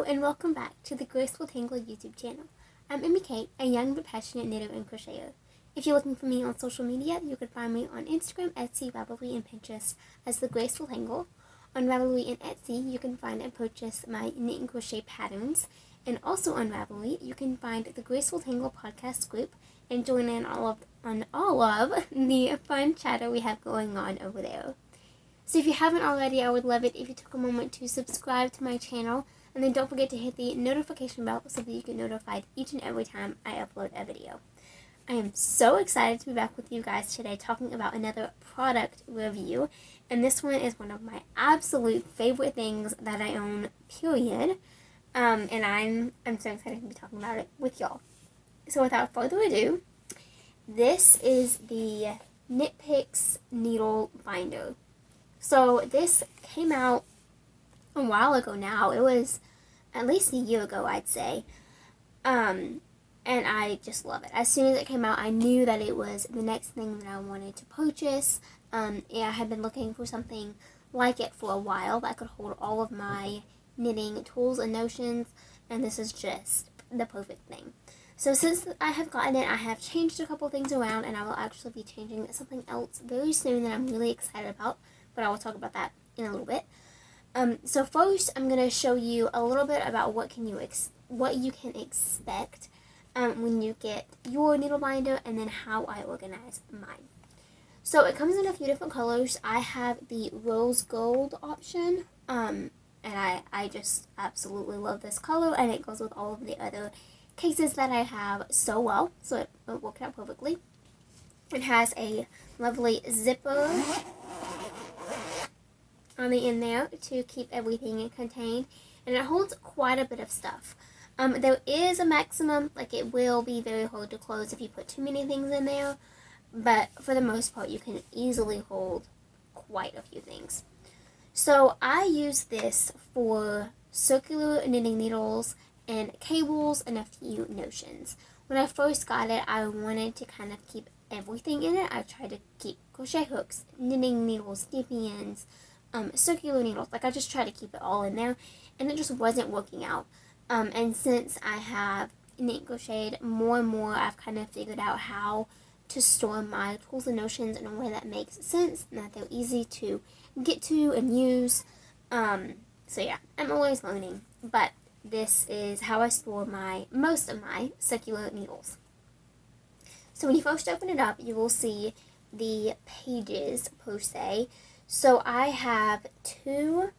and welcome back to the Graceful Tangle YouTube channel. I'm Emmy Kate, a young but passionate knitter and crocheter. If you're looking for me on social media, you can find me on Instagram, Etsy, Ravelry, and Pinterest as The Graceful Tangle. On Ravelry and Etsy, you can find and purchase my knit and crochet patterns. And also on Ravelry, you can find the Graceful Tangle podcast group and join in on all of the fun chatter we have going on over there. So if you haven't already, I would love it if you took a moment to subscribe to my channel, and then don't forget to hit the notification bell so that you get notified each and every time I upload a video. I am so excited to be back with you guys today talking about another product review, and this one is one of my absolute favorite things that I own, period. And I'm so excited to be talking about it with y'all. So without further ado, this is the KnitPicks needle binder. So this came out a while ago now. It was at least a year ago, I'd say. And I just love it. As soon as it came out, I knew that it was the next thing that I wanted to purchase. I had been looking for something like it for a while that could hold all of my knitting tools and notions, and this is just the perfect thing. So since I have gotten it, I have changed a couple things around, and I will actually be changing something else very soon that I'm really excited about, but I will talk about that in a little bit. So first, I'm going to show you a little bit about what you can expect when you get your needle binder, and then how I organize mine. So it comes in a few different colors. I have the rose gold option, and I just absolutely love this color, and it goes with all of the other cases that I have so well, so it worked out perfectly. It has a lovely zipper on the end there to keep everything contained, and it holds quite a bit of stuff. There is a maximum, like it will be very hard to close if you put too many things in there, but for the most part you can easily hold quite a few things. So I use this for circular knitting needles and cables and a few notions. When I first got it, I wanted to kind of keep everything in it. I tried to keep crochet hooks, knitting needles, DPNs, circular needles. Like I just tried to keep it all in there, and it just wasn't working out. And since I have knit crocheted more and more, I've kind of figured out how to store my tools and notions in a way that makes sense and that they're easy to get to and use. So yeah, I'm always learning, but this is how I store most of my circular needles. So when you first open it up, you will see the pages per se. So I have two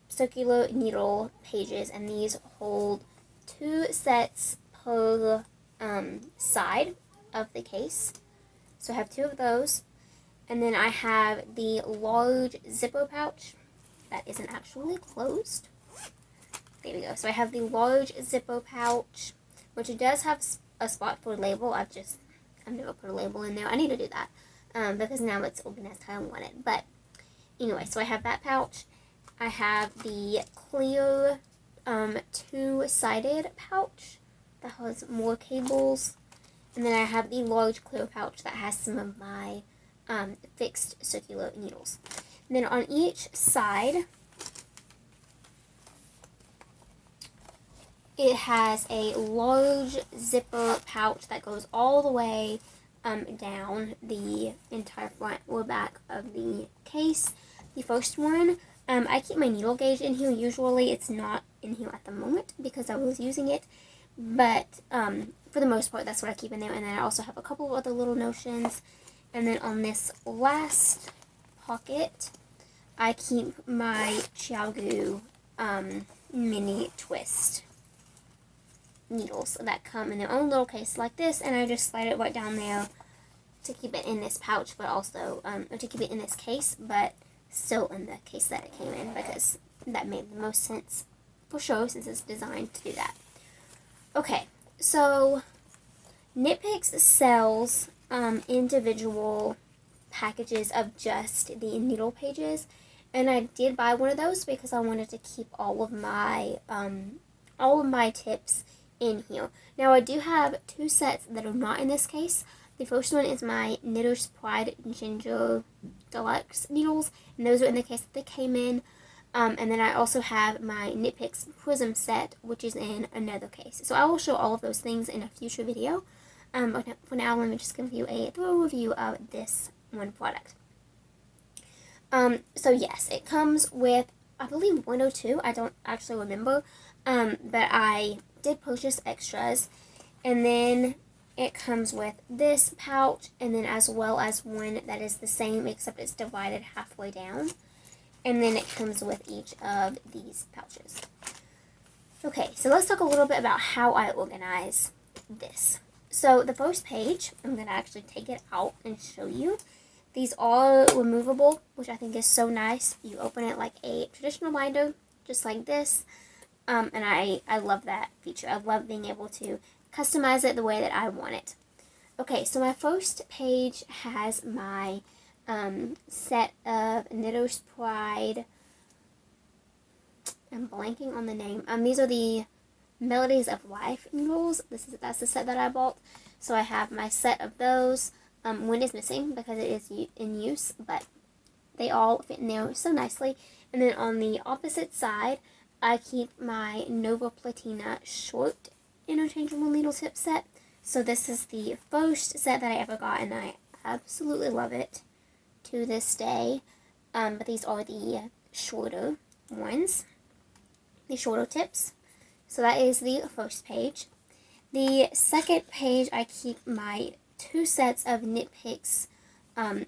circular needle pages, and these hold 2 sets per side of the case. So I have 2 of those, and then I have the large zipper pouch that isn't actually closed. There we go. So I have the large zipper pouch, which it does have a spot for a label. I've never put a label in there. I need to do that because now it's organized how I want it. But anyway, so I have that pouch. I have the clear 2-sided pouch that has more cables, and then I have the large clear pouch that has some of my fixed circular needles. And then on each side, it has a large zipper pouch that goes all the way down the entire front or back of the case. The first one, I keep my needle gauge in here. Usually it's not in here at the moment because I was using it, but for the most part that's what I keep in there. And then I also have a couple of other little notions. And then on this last pocket, I keep my Chiaogu mini twist needles that come in their own little case like this, and I just slide it right down there to keep it in this pouch, but also or to keep it in this case, but still in the case that it came in, because that made the most sense for sure since it's designed to do that. Okay, so KnitPicks sells individual packages of just the needle pages, and I did buy one of those because I wanted to keep all of my tips in here. Now I do have 2 sets that are not in this case. The first one is my Knitter's Pride Ginger Deluxe needles, and those are in the case that they came in. And then I also have my KnitPicks Prism set, which is in another case. So I will show all of those things in a future video. But for now, let me just give you a thorough review of this one product. So yes, it comes with, I believe, 102. I don't actually remember. But I did purchase extras. And then it comes with this pouch, and then as well as one that is the same except it's divided halfway down. And then it comes with each of these pouches. Okay, so let's talk a little bit about how I organize this. So the first page, I'm going to actually take it out and show you. These are removable, which I think is so nice. You open it like a traditional binder, just like this. And I love that feature. I love being able to customize it the way that I want it. Okay, so my first page has my set of Knitter's Pride. I'm blanking on the name. These are the Melodies of Life needles. That's the set that I bought. So I have my set of those. One is missing because it is in use, but they all fit in there so nicely. And then on the opposite side, I keep my Nova Platina short interchangeable needle tip set. So this is the first set that I ever got, and I absolutely love it to this day. But these are the shorter ones, the shorter tips. So that is the first page. The second page, I keep my 2 sets of KnitPicks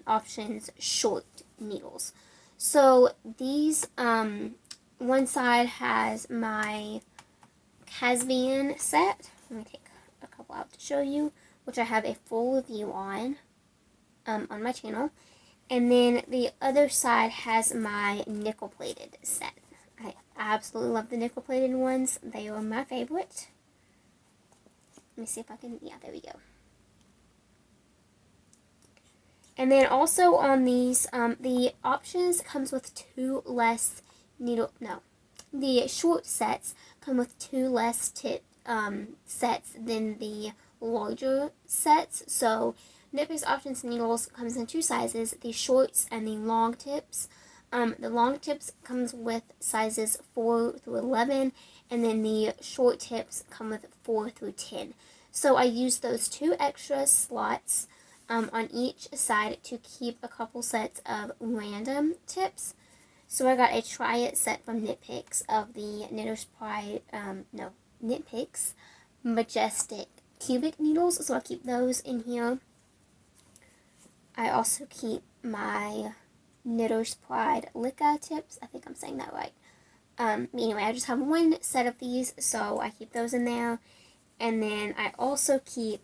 options short needles. So these, one side has my Casbian set. Let me take a couple out to show you, which I have a full review on my channel. And then the other side has my nickel plated set. I absolutely love the nickel plated ones. They are my favorite. Let me see if I can, yeah, there we go. And then also on these, the options comes with 2 less needle, no, the short sets come with 2 less tip sets than the larger sets. So KnitPicks Options needles comes in 2 sizes, the shorts and the long tips. The long tips comes with sizes 4 through 11, and then the short tips come with 4 through 10. So I use those 2 extra slots on each side to keep a couple sets of random tips. So I got a try it set from KnitPicks of the Knitter's Pride, KnitPicks Majestic cubic needles. So I'll keep those in here. I also keep my Knitter's Pride Licca tips. I think I'm saying that right. Anyway, I just have 1 set of these, so I keep those in there. And then I also keep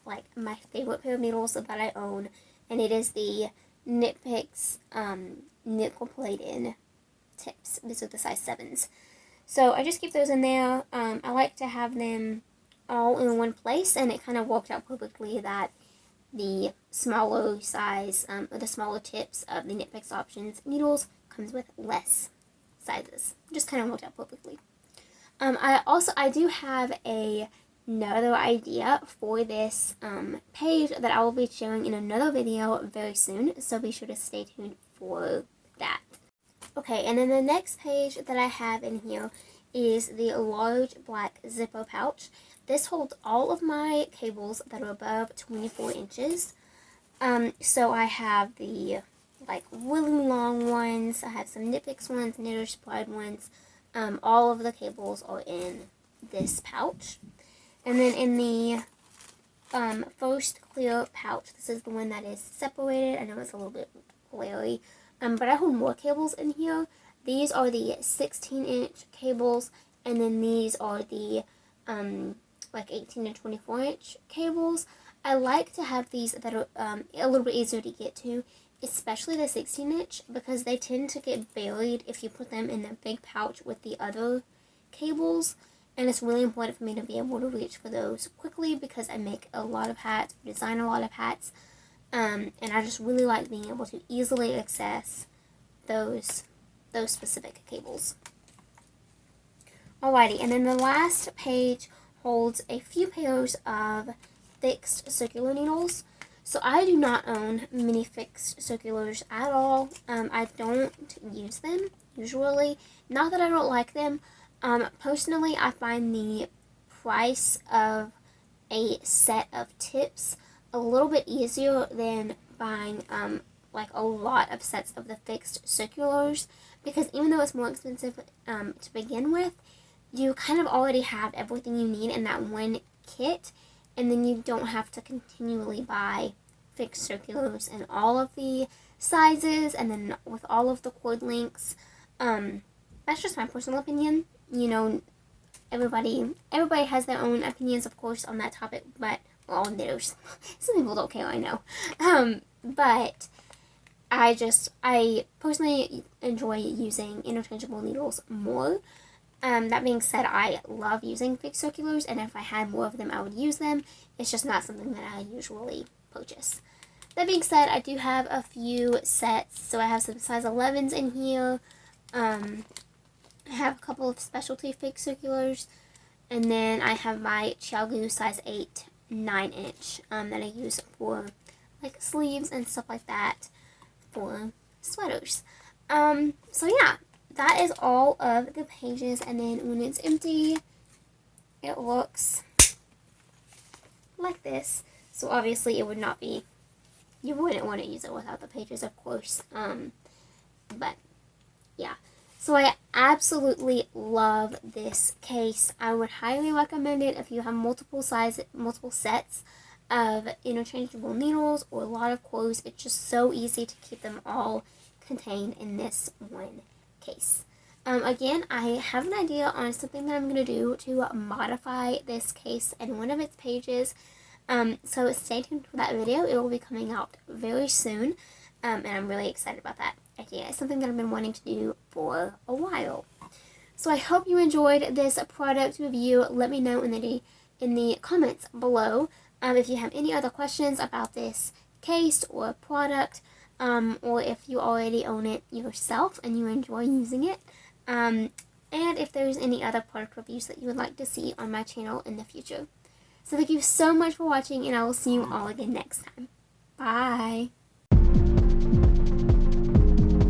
like my favorite pair of needles that I own, and it is the KnitPicks nickel plated tips. These are the size 7s. So I just keep those in there. I like to have them all in one place, and it kind of worked out perfectly that the smaller size, or the smaller tips of the KnitPicks Options needles comes with less sizes. Just kind of worked out perfectly. I do have another idea for this page that I will be sharing in another video very soon, so be sure to stay tuned for that. Okay, and then the next page that I have in here is the large black zipper pouch. This holds all of my cables that are above 24 inches. So I have the like really long ones, I have some KnitPicks ones, Knitter's Pride ones. All of the cables are in this pouch. And then in the first clear pouch, this is the one that is separated. I know it's a little bit glary, but I hold more cables in here. These are the 16-inch cables, and then these are the like 18 and 24-inch cables. I like to have these that are a little bit easier to get to, especially the 16-inch, because they tend to get buried if you put them in a big pouch with the other cables. And it's really important for me to be able to reach for those quickly because I make a lot of hats, design a lot of hats, and I just really like being able to easily access those specific cables. Alrighty, and then the last page holds a few pairs of fixed circular needles. So I do not own many fixed circulars at all. I don't don't use them usually. Not that I don't like them. Personally, I find the price of a set of tips a little bit easier than buying like a lot of sets of the fixed circulars, because even though it's more expensive to begin with, you kind of already have everything you need in that one kit, and then you don't have to continually buy fixed circulars in all of the sizes and then with all of the cord lengths. That's just my personal opinion. You know, everybody has their own opinions, of course, on that topic, but all knitters. Some people don't care, I know. But I personally enjoy using interchangeable needles more. That being said, I love using fixed circulars, and if I had more of them, I would use them. It's just not something that I usually purchase. That being said, I do have a few sets. So I have some size 11s in here. I have a couple of specialty fixed circulars, and then I have my Chiaogu size 8 9-inch that I use for like sleeves and stuff like that for sweaters. So yeah, that is all of the pages, and then when it's empty, it looks like this. So obviously it would not be, you wouldn't want to use it without the pages, of course. But yeah. So I absolutely love this case. I would highly recommend it if you have multiple sets of interchangeable needles or a lot of clothes. It's just so easy to keep them all contained in this one case. Again, I have an idea on something that I'm going to do to modify this case and one of its pages. So stay tuned for that video. It will be coming out very soon. And I'm really excited about that idea. It's something that I've been wanting to do for a while. So I hope you enjoyed this product review. Let me know in the comments below if you have any other questions about this case or product, or if you already own it yourself and you enjoy using it, and if there's any other product reviews that you would like to see on my channel in the future. So thank you so much for watching, and I will see you all again next time. Bye!